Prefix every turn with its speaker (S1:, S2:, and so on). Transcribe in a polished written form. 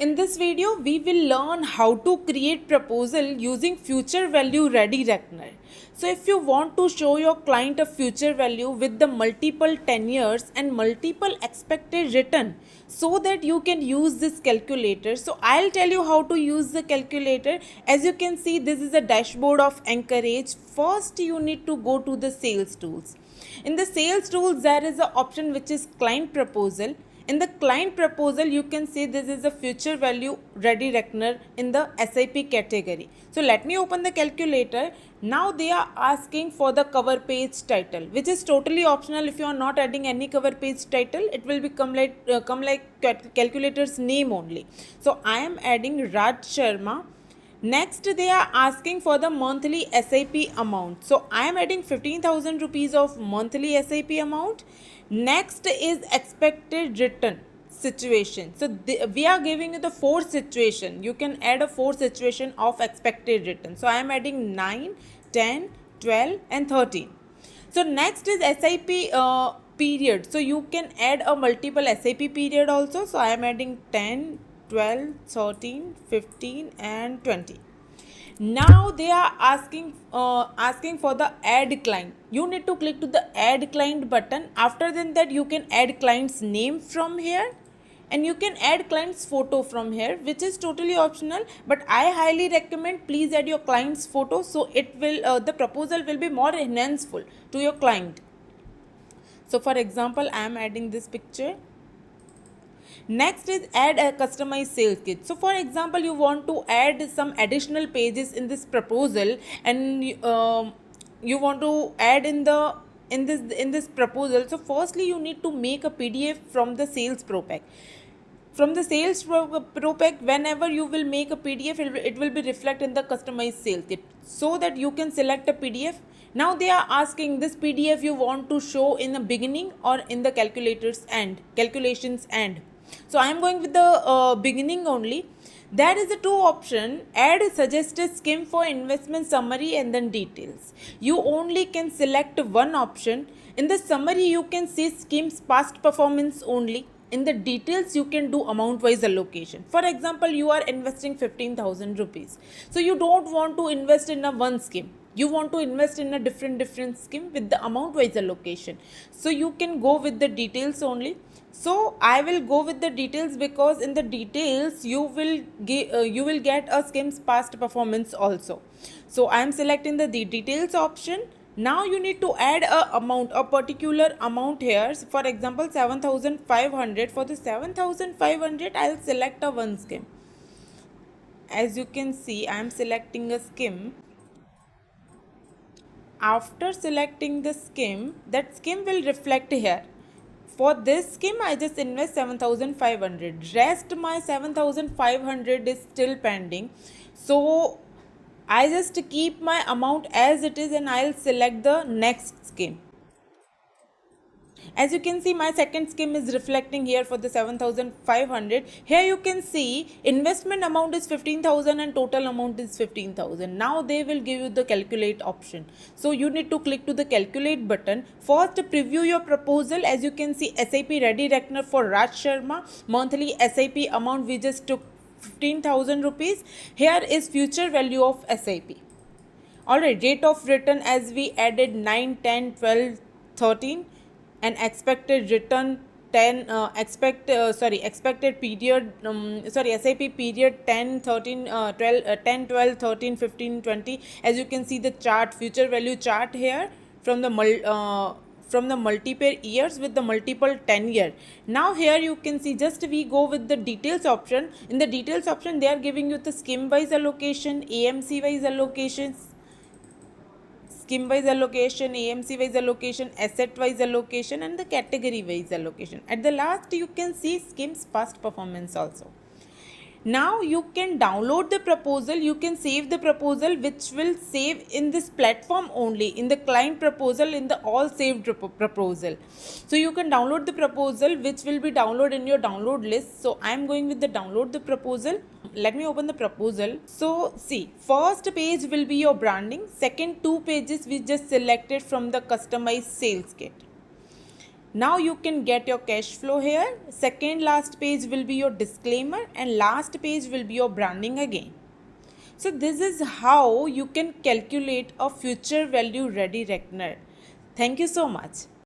S1: In this video, we will learn how to create proposal using future value ready reckoner. So if you want to show your client a future value with the multiple tenures and multiple expected return so that you can use this calculator. So I'll tell you how to use the calculator. As you can see, this is a dashboard of Anchorage. First, you need to go to the sales tools. In the sales tools, there is an option which is client proposal. In the client proposal, you can see this is a future value ready reckoner in the SIP category. So let me open the calculator. Now they are asking for the cover page title, which is totally optional. If you are not adding any cover page title, it will become like calculator's name only. So I am adding Raj Sharma. Next, they are asking for the monthly SIP amount. So I am adding 15,000 rupees of monthly SIP amount. Next is expected return situation. So we are giving you the 4 situation. You can add a 4 situation of expected return. So I am adding 9, 10, 12 and 13. So next is SIP period. So you can add a multiple SIP period also. So I am adding 10, 12, 13, 15 and 20. Now they are asking for the add client. You need to click to the add client button. After that you can add client's name from here and you can add client's photo from here, which is totally optional, but I highly recommend please add your client's photo, so it will the proposal will be more enhanceful to your client. So for example, I am adding this picture. Next is add a customized sales kit. So for example, you want to add some additional pages in this proposal and you want to add in this proposal. So firstly, you need to make a PDF from the sales pro pack. From the sales pro pack, whenever you will make a PDF, it will be reflected in the customized sales kit so that you can select a PDF. Now they are asking this PDF you want to show in the beginning or in the calculations end. So I am going with the beginning only. There is a 2 option, add suggested scheme for investment summary and then details. You only can select one option. In the summary, you can see scheme's past performance only. In the details, you can do amount wise allocation. For example, you are investing 15,000 rupees. So you don't want to invest in a one scheme. You want to invest in a different scheme with the amount wise allocation. So you can go with the details only. So I will go with the details because in the details you will get a scheme's past performance also. So I am selecting the details option. Now you need to add a particular amount here. So for example, 7,500. For the 7,500, I'll select a one scheme. As you can see, I am selecting a scheme. After selecting the scheme, that scheme will reflect here. For this scheme, I just invest 7,500. Rest my 7,500 is still pending. So I just keep my amount as it is and I'll select the next scheme. As you can see, my second scheme is reflecting here for the 7,500. Here you can see investment amount is 15,000 and total amount is 15,000. Now they will give you the calculate option. So you need to click to the calculate button. First, preview your proposal. As you can see, SIP ready reckoner for Raj Sharma. Monthly SIP amount we just took 15,000 rupees. Here is future value of SIP. Alright, rate of return as we added 9, 10, 12, 13 and expected return 10 expected period SIP period 10, 13, 12, 10, 12, 13, 15, 20. As you can see the chart, future value chart here from the multiple years with the multiple tenure. Now here you can see just we go with the details option. In the details option, they are giving you the scheme wise allocation, AMC wise allocations, scheme wise allocation, AMC wise allocation, asset wise allocation and the category wise allocation. At the last, you can see scheme's past performance also. Now you can download the proposal, you can save the proposal, which will save in this platform only, in the client proposal, in the all saved proposal. So you can download the proposal, which will be downloaded in your download list. So I am going with the download the proposal. Let me open the proposal. So see, first page will be your branding. Second 2 pages we just selected from the customized sales kit. Now you can get your cash flow here. Second last page will be your disclaimer and last page will be your branding again. So this is how you can calculate a future value ready reckoner. Thank you so much.